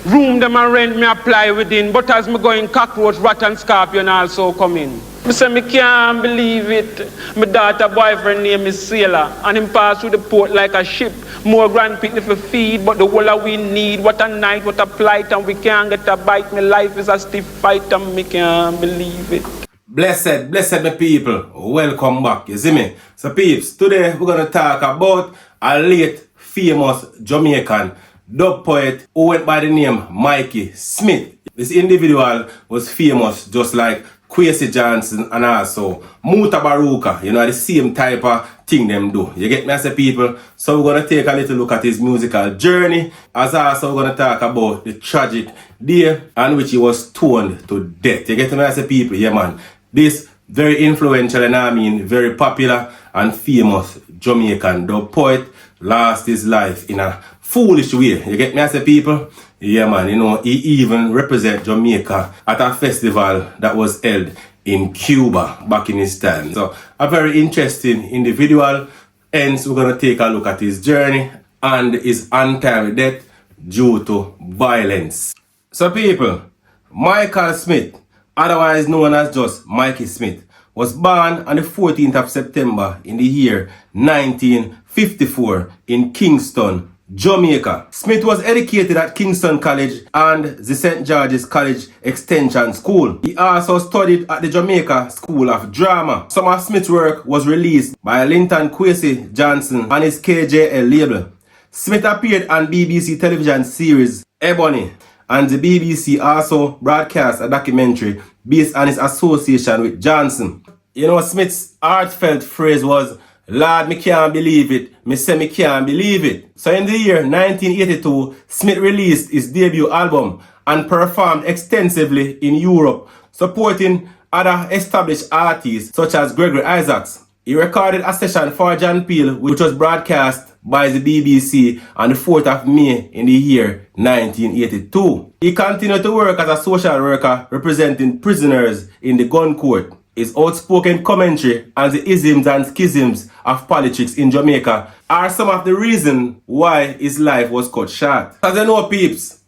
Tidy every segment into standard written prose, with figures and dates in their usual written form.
Room them and rent me apply within, but as me going cockroach, rat and scorpion also come in. Me say me can't believe it. My daughter boyfriend name is Sailor, and him pass through the port like a ship. More grandpicnic for feed, but the whole of we need. What a night, what a plight, and we can't get a bite. My life is a stiff fight, and me can't believe it. Blessed my people, welcome back, you see me? So peeps, today we're gonna talk about a late famous Jamaican dub poet who went by the name Mikey Smith. This individual was famous just like Kwesi Johnson and also Muta Baruka, you know, the same type of thing them do. You get me as a people? So we're gonna take a little look at his musical journey, as also we're gonna talk about the tragic day on which he was stoned to death. You get me as a people? Yeah man. This very influential and I mean very popular and famous Jamaican dub poet lost his life in a foolish way. You get me as a people? Yeah man, you know, he even represent Jamaica at a festival that was held in Cuba back in his time. So a very interesting individual. Hence we're gonna take a look at his journey and his untimely death due to violence. So people, Michael Smith, otherwise known as just Mikey Smith, was born on the 14th of September in the year 1954 in Kingston, Jamaica. Smith was educated at Kingston College and the St. George's College Extension School. He also studied at the Jamaica School of Drama. Some of Smith's work was released by Linton Kwesi Johnson on his KJL label. Smith appeared on BBC television series Ebony, and the BBC also broadcast a documentary based on his association with Johnson. You know, Smith's heartfelt phrase was, "Lord, me can't believe it. Me say me can't believe it." So in the year 1982, Smith released his debut album and performed extensively in Europe, supporting other established artists such as Gregory Isaacs. He recorded a session for John Peel, which was broadcast by the BBC on the 4th of May in the year 1982. He continued to work as a social worker representing prisoners in the gun court. His outspoken commentary on the isms and schisms of politics in Jamaica are some of the reasons why his life was cut short. As you know peeps,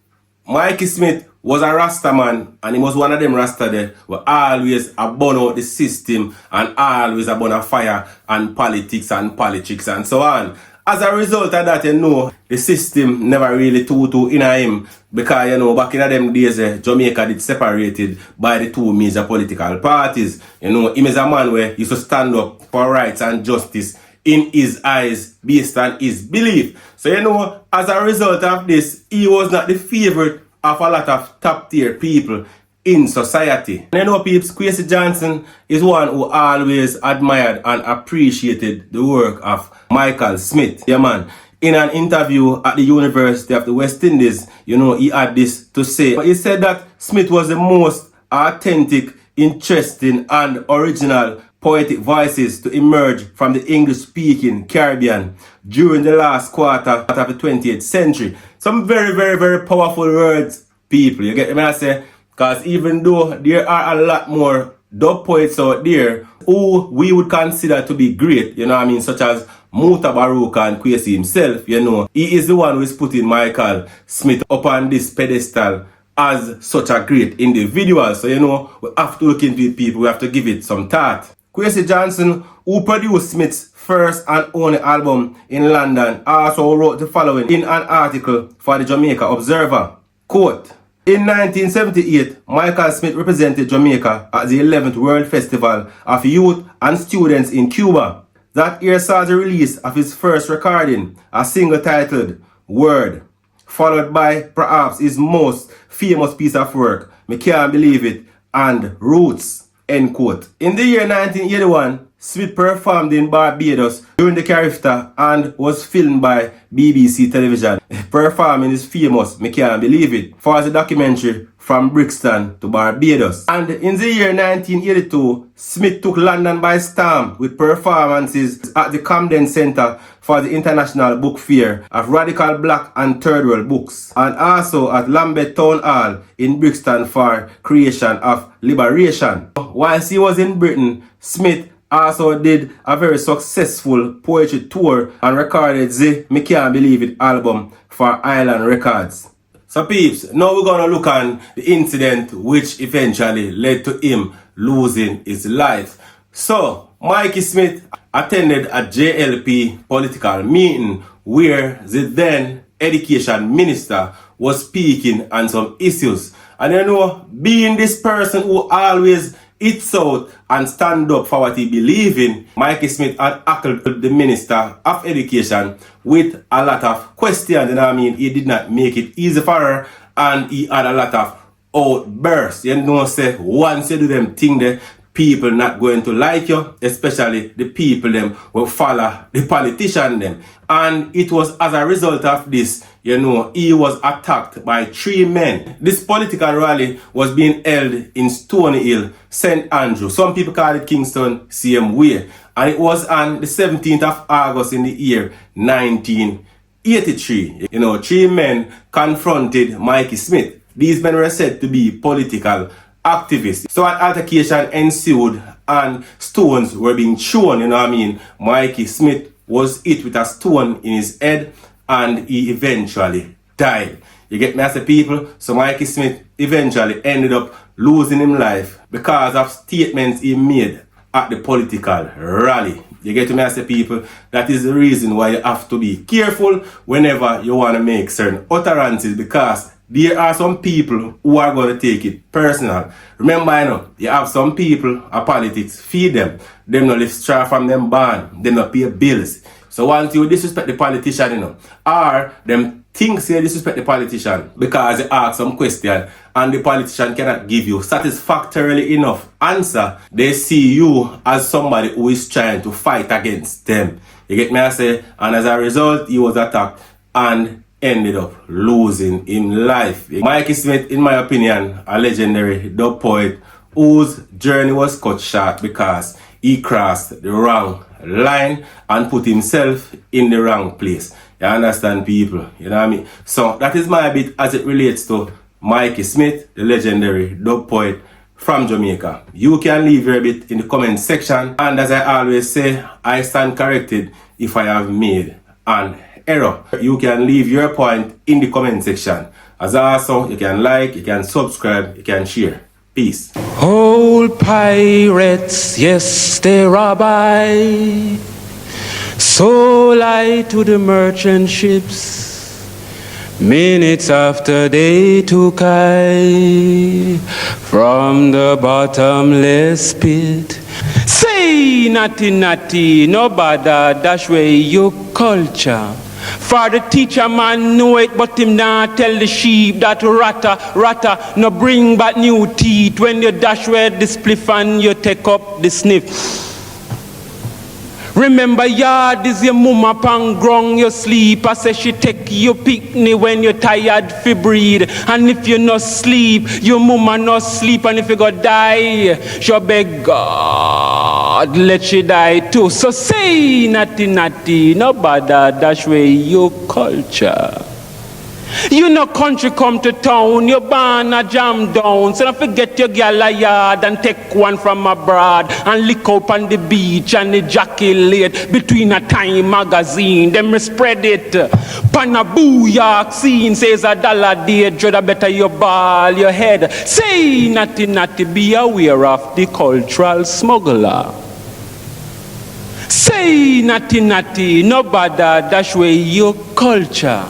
Mikey Smith was a Rasta man, and he was one of them Rasta there who always burn out the system and always burn a fire and politics and so on. As a result of that, you know, the system never really too in him, because, you know, back in them days, Jamaica did separated by the two major political parties. You know, him is a man where he used to stand up for rights and justice in his eyes based on his belief. So, you know, as a result of this, he was not the favorite of a lot of top tier people in society. And you know peeps, Kwesi Johnson is one who always admired and appreciated the work of Michael Smith. Yeah man, in an interview at the University of the West Indies, you know, he had this to say. But he said that Smith was the most authentic, interesting and original poetic voices to emerge from the English-speaking Caribbean during the last quarter of the 20th century. Some very powerful words, people. You get me? I say, because even though there are a lot more dub poets out there who we would consider to be great, you know what I mean, such as Muta Baruka and Kwesi himself, you know, he is the one who is putting Michael Smith up on this pedestal as such a great individual. So, you know, we have to look into it, people. We have to give it some thought. Kwesi Johnson, who produced Smith's first and only album in London, also wrote the following in an article for the Jamaica Observer. Quote, "In 1978, Michael Smith represented Jamaica at the 11th World Festival of Youth and Students in Cuba. That year saw the release of his first recording, a single titled Word, followed by perhaps his most famous piece of work, Me Can't Believe It, and Roots." End quote. In the year 1981, Smith performed in Barbados during the Carifta and was filmed by BBC television, performing his famous Me Can't Believe It for the documentary From Brixton to Barbados. And in the year 1982, Smith took London by storm with performances at the Camden Centre for the International Book Fair of Radical Black and Third World Books, and also at Lambeth Town Hall in Brixton for Creation of Liberation. Whilst he was in Britain, Smith also did a very successful poetry tour and recorded the Me Can't Believe It album for Island Records. So peeps, now we're gonna look on the incident which eventually led to him losing his life. So, Mikey Smith attended a JLP political meeting where the then education minister was speaking on some issues. And you know, being this person who always hits out and stand up for what he believes in, Mikey Smith had tackled the minister of education with a lot of questions. You know what I mean? He did not make it easy for her, and he had a lot of outbursts. You know, say once you do them thing there, people not going to like you, especially the people them will follow the politician them. And it was as a result of this, you know, he was attacked by 3 men. This political rally was being held in Stony Hill, St. Andrew. Some people call it Kingston, same way. And it was on the 17th of August in the year 1983. You know, 3 men confronted Mikey Smith. These men were said to be political activists. So an altercation ensued and stones were being thrown, you know what I mean. Mikey Smith was hit with a stone in his head and he eventually died. You get me as a people? So Mikey Smith eventually ended up losing his life because of statements he made at the political rally. You get me as a people? That is the reason why you have to be careful whenever you want to make certain utterances, because there are some people who are going to take it personal. Remember, you know, you have some people, politics feed them. Them not live straw from them barn. Them not pay bills. So once you disrespect the politician, you know, or them think you disrespect the politician because you ask some question and the politician cannot give you satisfactorily enough answer, they see you as somebody who is trying to fight against them. You get me I say? And as a result, he was attacked and ended up losing in life. Mikey Smith, in my opinion, a legendary dub poet whose journey was cut short because he crossed the wrong line and put himself in the wrong place. You understand, people? You know what I mean? So that is my bit as it relates to Mikey Smith, the legendary dub poet from Jamaica. You can leave your bit in the comment section, and as I always say, I stand corrected if I have made an error. You can leave your point in the comment section. As also, you can like, you can subscribe, you can share. Peace. Old pirates, yes, they rob I, sold I to the merchant ships. Minutes after they took I from the bottomless pit. Say natty natty, no bother, dash way your culture. For the teacher man know it, but him nah tell the sheep that rata, no bring back new teeth when you dash where the spliff and you take up the sniff. Remember, yard is your mama pang grong you sleep. I say she take you picnic when you're tired fi breed. And if you no sleep, your mama no sleep. And if you go die, she beg God let she die too. So say natty natty, no bother dash way your culture. You know country come to town, you born a jam down. So don't forget your gal a yard and take one from abroad and lick up on the beach and ejaculate between a Time magazine. Them spread it. Pan a booyah scene says $1 day, Joda better you ball your head. Say natty natty, be aware of the cultural smuggler. Say natty natty, no bother dash way your culture.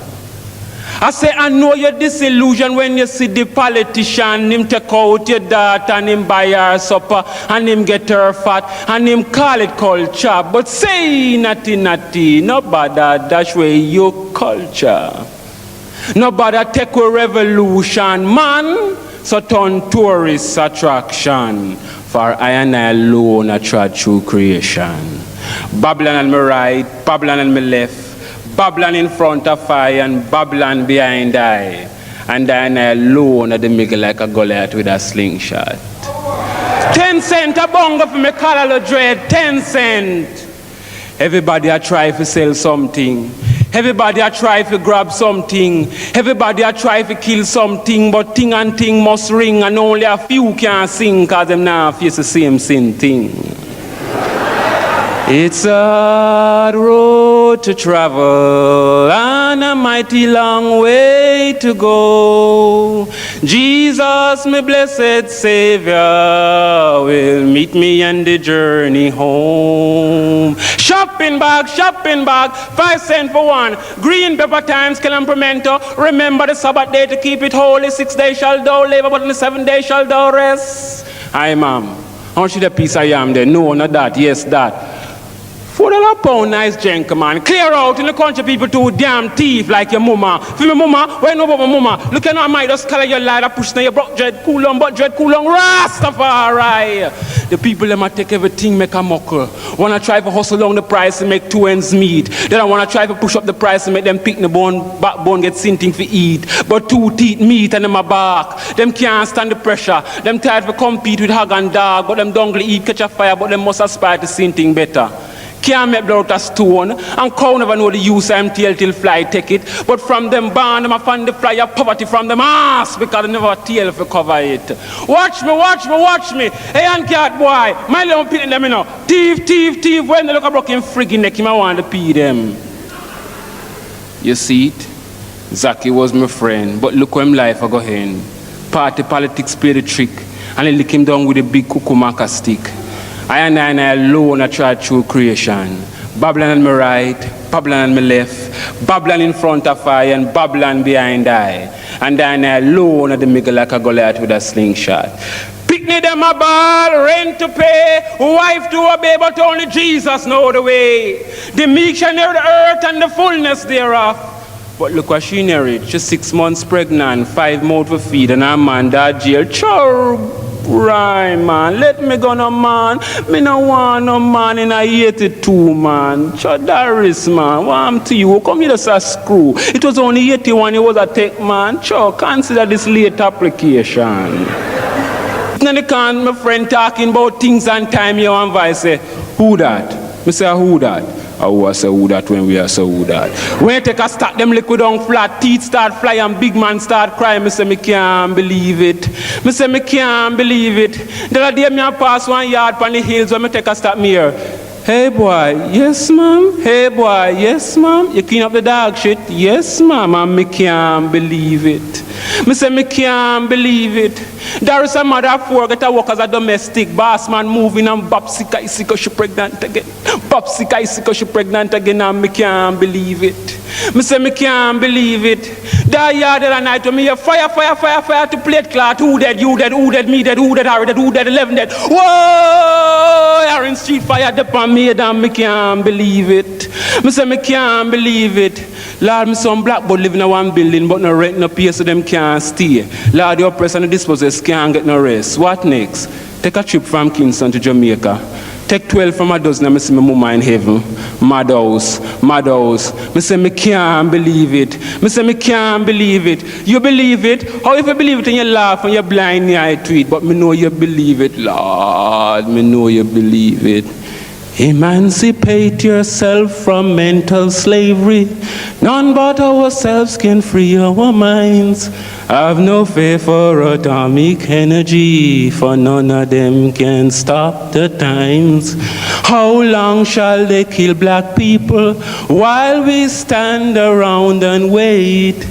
I say, I know you're disillusioned when you see the politician, him take out your daughter and him buy her supper and him get her fat and him call it culture. But say natty natty, no bother dash way your culture. No bother take away revolution, man. So turn tourist attraction for I and I alone a trod through creation. Babylon on my right, Babylon on my left. Babylon in front of I and Babylon behind I. And I alone at the middle like a Goliath with a slingshot. 10 cent a bongo for me color dread, 10 cent. Everybody a try to sell something. Everybody a try to grab something. Everybody a try to kill something. But thing and thing must ring and only a few can sing cause them now face the same sin thing. It's a hard road road to travel and a mighty long way to go. Jesus, my blessed Savior, will meet me on the journey home. Shopping bag, 5 cents for one. Green pepper times, kill and pimento. Remember the Sabbath day to keep it holy. 6 days shall thou labor, but in the 7th day shall thou rest. Aye, ma'am. How much the piece I am there? No, not that. Yes, that. $4 pound, nice junk, man. Clear out in the country, people too damn thief like your mama. For my mama, where you know about my mama? Look at how I might just color your light, I push now your broke dread, cool on, but dread, cool on, Rastafari. The people them take everything, make a muckle. Wanna try to hustle along the price and make 2 ends meet. Then I wanna try to push up the price and make them pick the bone, backbone get sinting for eat. But 2 teeth meat and them a bark. Them can't stand the pressure. Them tired to compete with hog and dog, but them don't eat catch a fire, but them must aspire to sinting better. Can't make blood out a stone, and cow never know the use of tail till fly take it. But from them barn, them a find the fly of poverty from them ass, because they never tail to cover it. Watch me. Hey, and cat boy, my little pin them, you know. Thief, when they look a broken friggin' neck, him I want to pee them. You see it? Zaki was my friend, but look where him life I go in. Party politics play the trick, and they lick him down with a big cucumaka stick. I alone I tried through creation. Babylon on my right, Babylon on my left, Babylon in front of I and Babylon behind I. And I alone at the middle like a Goliath with a slingshot. Picnic them a ball, rent to pay, wife to obey, but only Jesus know the way. The meek shall inherit the earth and the fullness thereof. But look what she inherited. She's 6 months pregnant, 5 mouths for feed, and her man that jail. Chorb. Right, man. Let me go, no, man. Me no want no man in a 82, man. Chodaris, man. What am to you? Come here, just a screw. It was only 81, it was a tech, man. Cho, consider this late application. Then the can, my friend talking about things and time, you and I say, who that? Me say, who that? I say who that when we are so who that. When you take a start, them liquid on flat, teeth start fly and big man start crying. Me say me can't believe it. Me say me can't believe it. The other day me a pass 1 yard on the hills when me take a stop me here. Hey boy, yes ma'am. Hey boy, yes ma'am. You clean up the dog shit? Yes ma'am. And me can't believe it. Me say me can't believe it. There is a mother of 4 get to work as a domestic boss man moving and Bobsika is she pregnant again. Bobsika is she pregnant again and me can't believe it. Me say me can't believe it. That yard of the night when me hear fire to plate cloth. Who dead, you dead, who dead, me dead, who dead, Harry dead, who dead, 11 dead. Whoa! Harry in street fire upon me and me can't believe it. Me say me can't believe it. Lord, me some blackboard living in 1 building but no rent, no pay so them can't stay. Lord, the oppressed and the dispossessed can't get no rest. What next? Take a trip from Kingston to Jamaica. Take 12 from a dozen and I see my mama in heaven. Mad house. Me say me can't believe it. Me say me can't believe it. You believe it? How if you believe it and you laugh and you blind eye to it? But me know you believe it, Lord. Me know you believe it. Emancipate yourself from mental slavery. None but ourselves can free our minds. Have no fear for atomic energy, for none of them can stop the times. How long shall they kill black people while we stand around and wait?